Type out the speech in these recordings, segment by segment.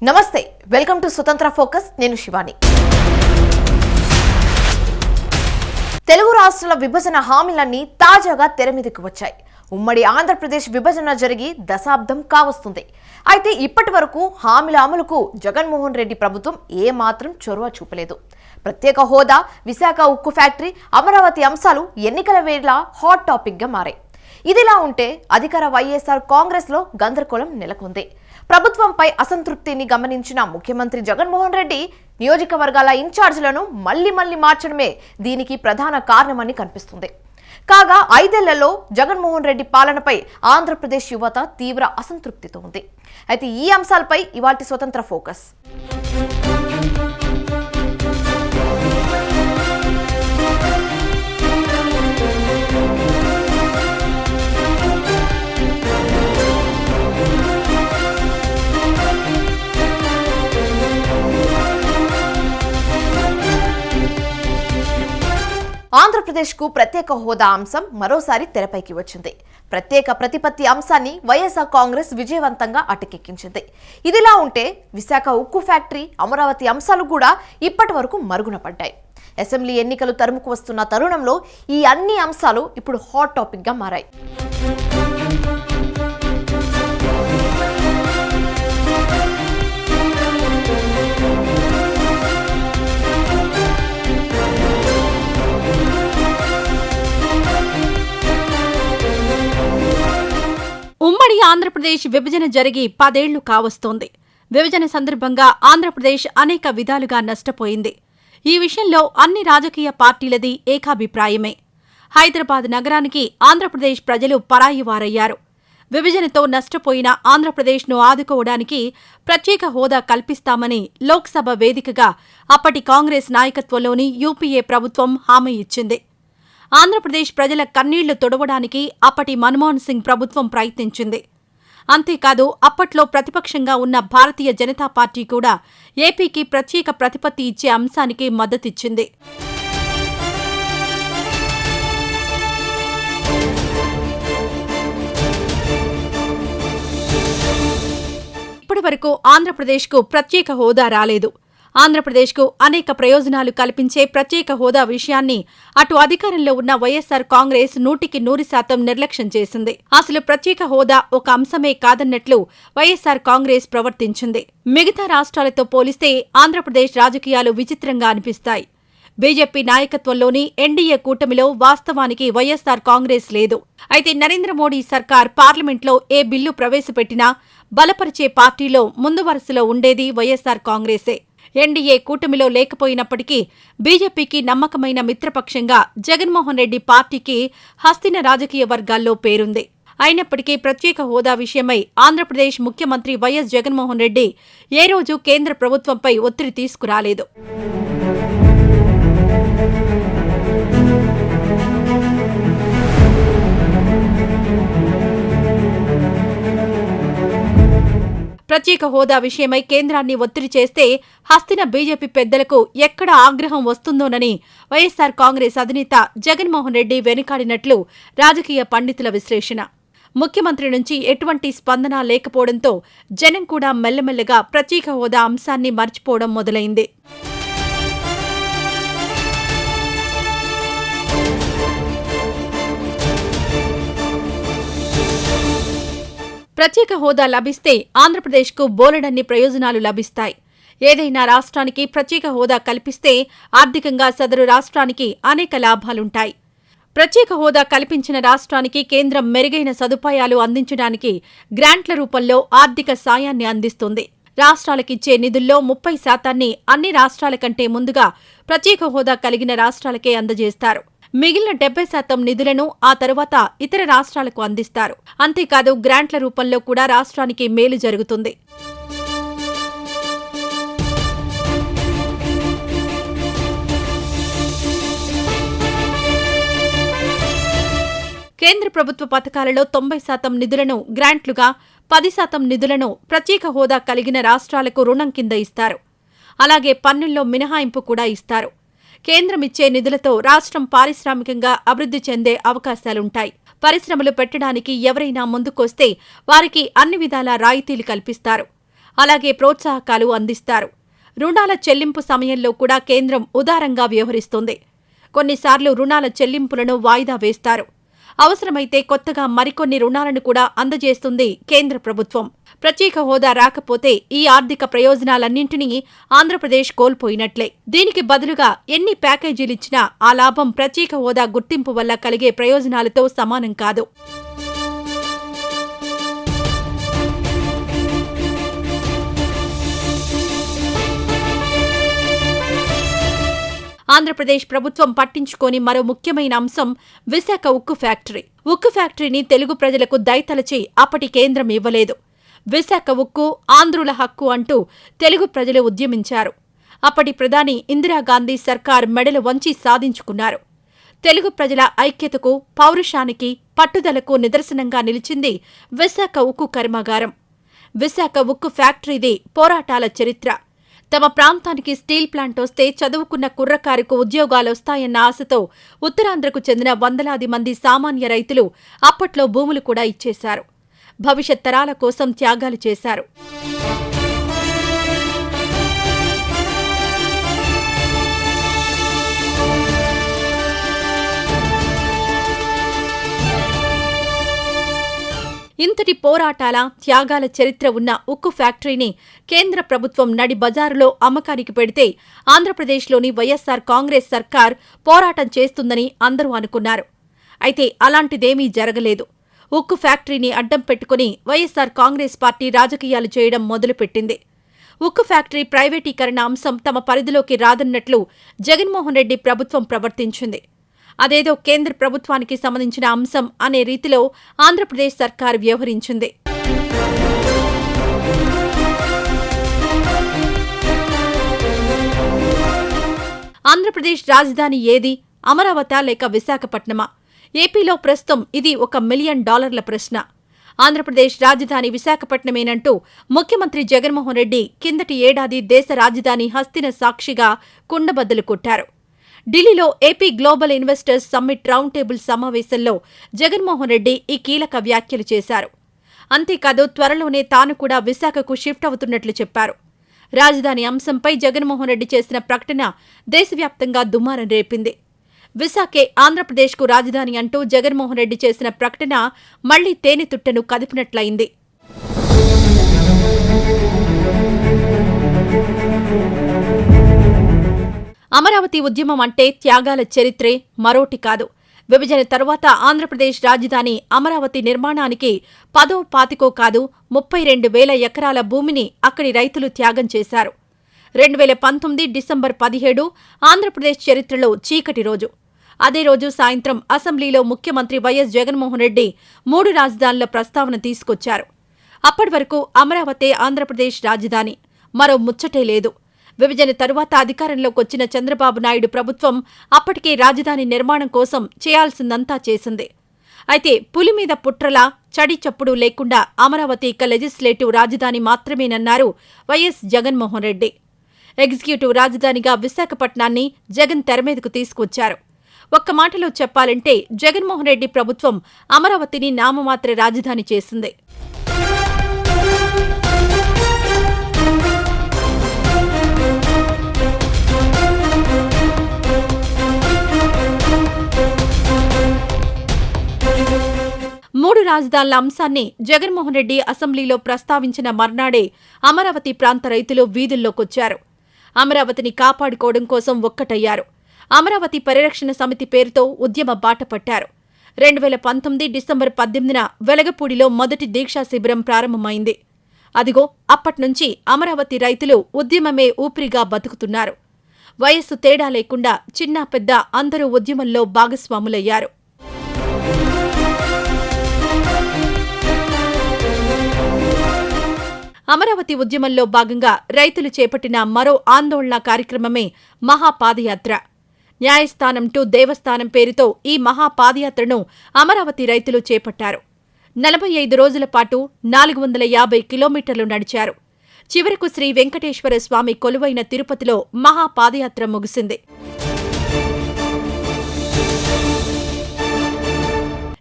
నమస్తే, welcome to స్వతంత్ర focus. నేను శివాని. తెలుగు రాష్ట్రాల విభజన హామీలన్నీ తాజాగా తెరమీదకి వచ్చాయి. ఉమ్మడి ఆంధ్రప్రదేశ్ విభజన జరిగి దశాబ్దం కావస్తుంది. అయితే ఇప్పటి వరకు హామీల అమలుకు జగన్మోహన్ రెడ్డి ప్రభుత్వం ఏమాత్రం చొరవ చూపలేదు. ప్రత్యేక హోదా, విశాఖ ఉక్కు ఫ్యాక్టరీ, అమరావతి అంశాలు ఎన్నికల వేళ హాట్ టాపిక్ గా మారాయి. ఇదిలా ఉంటే అధికార వైఎస్ఆర్ కాంగ్రెస్ లో గందరగోళం నెలకొంది. ప్రభుత్వంపై అసంతృప్తిని గమనించిన ముఖ్యమంత్రి జగన్మోహన్ రెడ్డి నియోజకవర్గాల ఇన్ఛార్జీలను మళ్లీ మార్చడమే దీనికి ప్రధాన కారణమని కనిపిస్తుంది. కాగా 5 ఏళ్లలో జగన్మోహన్ రెడ్డి పాలనపై ఆంధ్రప్రదేశ్ యువత తీవ్ర అసంతృప్తితో ఉంది. అయితే ఈ అంశాలపై ఇవాల్టి స్వతంత్ర ఫోకస్. ఆంధ్రప్రదేశ్కు ప్రత్యేక హోదా అంశం మరోసారి తెరపైకి వచ్చింది. ప్రత్యేక ప్రతిపత్తి అంశాన్ని వైఎస్ఆర్ కాంగ్రెస్ విజయవంతంగా అటకెక్కించింది. ఇదిలా ఉంటే విశాఖ ఉక్కు ఫ్యాక్టరీ, అమరావతి అంశాలు కూడా ఇప్పటి వరకు మరుగున పడ్డాయి. అసెంబ్లీ ఎన్నికలు తరుముకు వస్తున్న తరుణంలో ఈ అన్ని అంశాలు ఇప్పుడు హాట్ టాపిక్ గా మారాయి. ఉమ్మడి ఆంధ్రప్రదేశ్ విభజన జరిగి 10 ఏళ్లు కావస్తోంది. విభజన సందర్భంగా ఆంధ్రప్రదేశ్ అనేక విధాలుగా నష్టపోయింది. ఈ విషయంలో అన్ని రాజకీయ పార్టీలది ఏకాభిప్రాయమే. హైదరాబాద్ నగరానికి ఆంధ్రప్రదేశ్ ప్రజలు పరాయివారయ్యారు. విభజనతో నష్టపోయిన ఆంధ్రప్రదేశ్ను ఆదుకోవడానికి ప్రత్యేక హోదా కల్పిస్తామని లోక్సభ వేదికగా అప్పటి కాంగ్రెస్ నాయకత్వంలోని యూపీఏ ప్రభుత్వం హామీ ఇచ్చింది. ఆంధ్రప్రదేశ్ ప్రజల కన్నీళ్లు తొడవడానికి అప్పటి మన్మోహన్ సింగ్ ప్రభుత్వం ప్రయత్నించింది. అంతేకాదు అప్పట్లో ప్రతిపక్షంగా ఉన్న భారతీయ జనతా పార్టీ కూడా ఏపీకి ప్రత్యేక ప్రతిపత్తి ఇచ్చే అంశానికి మద్దతిచ్చింది. ఇప్పటి వరకు ఆంధ్రప్రదేశ్కు ప్రత్యేక హోదా రాలేదు. ఆంధ్రప్రదేశ్కు అనేక ప్రయోజనాలు కల్పించే ప్రత్యేక హోదా విషయాన్ని అటు అధికారంలో ఉన్న వైఎస్సార్ కాంగ్రెస్ 100% నిర్లక్ష్యం చేసింది. అసలు ప్రత్యేక హోదా ఒక అంశమే కాదన్నట్లు వైఎస్సార్ కాంగ్రెస్ ప్రవర్తించింది. మిగతా రాష్ట్రాలతో పోలిస్తే ఆంధ్రప్రదేశ్ రాజకీయాలు విచిత్రంగా అనిపిస్తాయి. బీజేపీ నాయకత్వంలోని ఎన్డీఏ కూటమిలో వాస్తవానికి వైఎస్సార్ కాంగ్రెస్ లేదు. అయితే నరేంద్ర మోడీ సర్కార్ పార్లమెంట్లో ఏ బిల్లు ప్రవేశపెట్టినా బలపరిచే పార్టీలో ముందు వరుసలో ఉండేది వైఎస్సార్ కాంగ్రెసే. ఎన్డీఏ కూటమిలో లేకపోయినప్పటికీ బీజేపీకి నమ్మకమైన మిత్రపక్షంగా జగన్మోహన్ రెడ్డి పార్టీకి హస్తిన రాజకీయ వర్గాల్లో పేరుంది. అయినప్పటికీ ప్రత్యేక హోదా విషయమై ఆంధ్రప్రదేశ్ ముఖ్యమంత్రి వైఎస్ జగన్మోహన్ రెడ్డి ఏ రోజు కేంద్ర ప్రభుత్వంపై ఒత్తిడి తీసుకురాలేదు. ప్రత్యేక హోదా విషయమై కేంద్రాన్ని ఒత్తిడి చేస్తే హస్తిన బీజేపీ పెద్దలకు ఎక్కడ ఆగ్రహం వస్తుందోనని వైఎస్సార్ కాంగ్రెస్ అధినేత జగన్మోహన్ రెడ్డి వెనుకాడినట్లు రాజకీయ పండితుల విశ్లేషణ. ముఖ్యమంత్రి నుంచి ఎటువంటి స్పందన లేకపోవడంతో జనం కూడా మెల్లమెల్లగా ప్రత్యేక హోదా అంశాన్ని మర్చిపోవడం మొదలైంది. ప్రత్యేక హోదా లభిస్తే ఆంధ్రప్రదేశ్కు బోలెడన్ని ప్రయోజనాలు లభిస్తాయి. ఏదైనా రాష్ట్రానికి ప్రత్యేక హోదా కల్పిస్తే ఆర్థికంగా సదరు రాష్ట్రానికి అనేక లాభాలుంటాయి. ప్రత్యేక హోదా కల్పించిన రాష్ట్రానికి కేంద్రం మెరుగైన సదుపాయాలు అందించడానికి గ్రాంట్ల రూపంలో ఆర్థిక సాయాన్ని అందిస్తుంది. రాష్ట్రాలకిచ్చే నిధుల్లో 30% అన్ని రాష్ట్రాల కంటే ముందుగా ప్రత్యేక హోదా కలిగిన రాష్ట్రాలకే అందజేస్తారు. మిగిలిన 70% నిధులను ఆ తరువాత ఇతర రాష్ట్రాలకు అందిస్తారు. అంతేకాదు గ్రాంట్ల రూపంలో కూడా రాష్ట్రానికి మేలు జరుగుతుంది. కేంద్ర ప్రభుత్వ పథకాలలో 90% నిధులను గ్రాంట్లుగా, 10% నిధులను ప్రత్యేక హోదా కలిగిన రాష్ట్రాలకు రుణం కింద ఇస్తారు. అలాగే పన్నుల్లో మినహాయింపు కూడా ఇస్తారు. కేంద్రమిచ్చే నిధులతో రాష్ట్రం పారిశ్రామికంగా అభివృద్ధి చెందే అవకాశాలుంటాయి. పరిశ్రమలు పెట్టడానికి ఎవరైనా ముందుకొస్తే వారికి అన్ని విధాలా రాయితీలు కల్పిస్తారు. అలాగే ప్రోత్సాహకాలు అందిస్తారు. రుణాల చెల్లింపు సమయంలో కూడా కేంద్రం ఉదారంగా వ్యవహరిస్తుంది. కొన్నిసార్లు రుణాల చెల్లింపులను వాయిదా వేస్తారు. అవసరమైతే కొత్తగా మరికొన్ని రుణాలను కూడా అందజేస్తుంది కేంద్ర ప్రభుత్వం. ప్రత్యేక హోదా రాకపోతే ఈ ఆర్థిక ప్రయోజనాలన్నింటినీ ఆంధ్రప్రదేశ్ కోల్పోయినట్లే. దీనికి బదులుగా ఎన్ని ప్యాకేజీలిచ్చినా ఆ లాభం ప్రత్యేక హోదా గుర్తింపు వల్ల కలిగే ప్రయోజనాలతో సమానం కాదు. ఆంధ్రప్రదేశ్ ప్రభుత్వం పట్టించుకోని మరో ముఖ్యమైన అంశం విశాఖ ఉక్కు ఫ్యాక్టరీ. ఉక్కు ఫ్యాక్టరీని తెలుగు ప్రజలకు దయతలచి అప్పటి కేంద్రం ఇవ్వలేదు. విశాఖ ఉక్కు ఆంధ్రుల హక్కు అంటూ తెలుగు ప్రజలు ఉద్యమించారు. అప్పటి ప్రధాని ఇందిరాగాంధీ సర్కార్ మెడలు వంచి సాధించుకున్నారు. తెలుగు ప్రజల ఐక్యతకు, పౌరుషానికి, పట్టుదలకు నిదర్శనంగా నిలిచింది విశాఖ ఉక్కు కర్మాగారం. విశాఖ ఉక్కు ఫ్యాక్టరీది పోరాటాల చరిత్ర. తమ ప్రాంతానికి స్టీల్ ప్లాంట్ వస్తే చదువుకున్న కుర్రకారుకు ఉద్యోగాలొస్తాయన్న ఆశతో ఉత్తరాంధ్రకు చెందిన వందలాది మంది సామాన్య రైతులు అప్పట్లో భూములు కూడా ఇచ్చేశారు. భవిష్యత్ తరాల కోసం త్యాగాలు చేశారు. ఇంతటి పోరాటాల, త్యాగాల చరిత్ర ఉన్న ఉక్కు ఫ్యాక్టరీని కేంద్ర ప్రభుత్వం నడి బజారులో అమ్మకానికి పెడితే ఆంధ్రప్రదేశ్లోని వైఎస్సార్ కాంగ్రెస్ సర్కార్ పోరాటం చేస్తుందని అందరూ అనుకున్నారు. అయితే అలాంటిదేమీ జరగలేదు. ఉక్కు ఫ్యాక్టరీని అడ్డం పెట్టుకుని వైఎస్సార్ కాంగ్రెస్ పార్టీ రాజకీయాలు చేయడం మొదలుపెట్టింది. ఉక్కు ఫ్యాక్టరీ ప్రైవేటీకరణ అంశం తమ పరిధిలోకి రాదన్నట్లు జగన్మోహన్ రెడ్డి ప్రభుత్వం ప్రవర్తించింది. అదేదో కేంద్ర ప్రభుత్వానికి సంబంధించిన అంశం అనే రీతిలో ఆంధ్రప్రదేశ్ సర్కార్ వ్యవహరించింది. ఆంధ్రప్రదేశ్ రాజధాని ఏది? అమరావతి లేక విశాఖపట్నమా? ఏపీలో ప్రస్తుతం ఇది $1 మిలియన్ ప్రశ్న. ఆంధ్రప్రదేశ్ రాజధాని విశాఖపట్నమేనంటూ ముఖ్యమంత్రి జగన్మోహన్ రెడ్డి కిందటి ఏడాది దేశ రాజధాని హస్తిన సాక్షిగా కుండబద్దలు కొట్టారు. ఢిల్లీలో AP global investors summit round table సమావేశంలో జగన్మోహన్ రెడ్డి ఈ కీలక వ్యాఖ్యలు చేశారు. అంతేకాదు త్వరలోనే తాను కూడా విశాఖకు షిఫ్ట్ అవుతున్నట్లు చెప్పారు. రాజధాని అంశంపై జగన్మోహన్ రెడ్డి చేసిన ప్రకటన దేశవ్యాప్తంగా దుమారం రేపింది. విశాఖే ఆంధ్రప్రదేశ్కు రాజధాని అంటూ జగన్మోహన్ రెడ్డి చేసిన ప్రకటన మళ్లీ తేనెతుట్టెను కదిపినట్లయింది. అమరావతి ఉద్యమం అంటే త్యాగాల చరిత్రే, మరోటి కాదు. విభజన తరువాత ఆంధ్రప్రదేశ్ రాజధాని అమరావతి నిర్మాణానికి 10వ 25 కాదు 32,000 ఎకరాల భూమిని అక్కడి రైతులు త్యాగం చేశారు. 2019 డిసెంబర్ 17 ఆంధ్రప్రదేశ్ చరిత్రలో చీకటి రోజు. అదే రోజు సాయంత్రం అసెంబ్లీలో ముఖ్యమంత్రి వైఎస్ జగన్మోహన్ రెడ్డి 3 రాజధానుల ప్రస్తావన తీసుకొచ్చారు. అప్పటి వరకు అమరావతి ఆంధ్రప్రదేశ్ రాజధాని, మరో ముచ్చటే లేదు. విభజన తరువాత అధికారంలోకి వచ్చిన చంద్రబాబు నాయుడు ప్రభుత్వం అప్పటికే రాజధాని నిర్మాణం కోసం చేయాల్సిందంతా చేసింది. అయితే పులి మీద పుట్రలా చడి చప్పుడు లేకుండా అమరావతి ఇక లెజిస్లేటివ్ రాజధాని మాత్రమేనన్నారు వైఎస్ జగన్మోహన్ రెడ్డి. ఎగ్జిక్యూటివ్ రాజధానిగా విశాఖపట్నాన్ని జగన్ తెరమీదకు తీసుకొచ్చారు. ఒక్క మాటలో చెప్పాలంటే జగన్మోహన్ రెడ్డి ప్రభుత్వం అమరావతిని నామమాత్ర రాజధాని చేసింది. మూడు రాజధానుల అంశాన్ని జగన్మోహన్ రెడ్డి అసెంబ్లీలో ప్రస్తావించిన మర్నాడే అమరావతి ప్రాంత రైతులు వీధుల్లోకొచ్చారు. అమరావతిని కాపాడుకోవడం కోసం ఒక్కటయ్యారు. అమరావతి పరిరక్షణ సమితి పేరుతో ఉద్యమ బాట పట్టారు. 2019 డిసెంబర్ 18న వెలగపూడిలో మొదటి దీక్షా శిబిరం ప్రారంభమైంది. అదిగో అప్పట్నుంచి అమరావతి రైతులు ఉద్యమమే ఊపిరిగా బతుకుతున్నారు. వయస్సు తేడా లేకుండా చిన్న పెద్ద అందరూ ఉద్యమంలో భాగస్వాములయ్యారు. అమరావతి ఉద్యమంలో భాగంగా రైతులు చేపట్టిన మరో ఆందోళన కార్యక్రమమే మహాపాదయాత్ర. న్యాయస్థానం టు దేవస్థానం పేరుతో ఈ మహాపాదయాత్రను అమరావతి రైతులు చేపట్టారు. 45 రోజుల పాటు 450 కిలోమీటర్లు నడిచారు. చివరకు శ్రీ వెంకటేశ్వర స్వామి కొలువైన తిరుపతిలో మహాపాదయాత్ర ముగిసింది.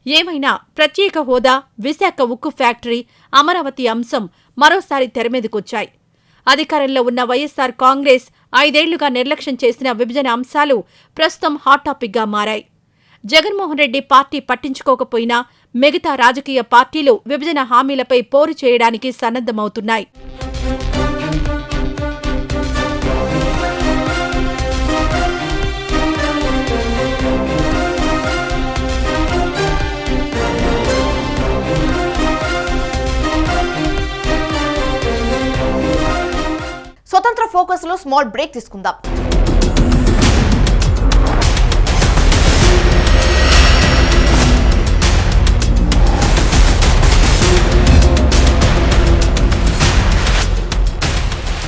ఏమైనా ప్రత్యేక హోదా, విశాఖ ఉక్కు ఫ్యాక్టరీ, అమరావతి అంశం మరోసారి తెరమీదకొచ్చాయి. అధికారంలో ఉన్న వైఎస్సార్ కాంగ్రెస్ 5 ఏళ్లుగా నిర్లక్ష్యం చేసిన విభజన అంశాలు ప్రస్తుతం హాట్ టాపిక్గా మారాయి. జగన్మోహన్ రెడ్డి పార్టీ పట్టించుకోకపోయినా మిగతా రాజకీయ పార్టీలు విభజన హామీలపై పోరు చేయడానికి సన్నద్ధమవుతున్నాయి. స్వతంత్ర ఫోకస్ లో స్మాల్ బ్రేక్ తీసుకుందాం.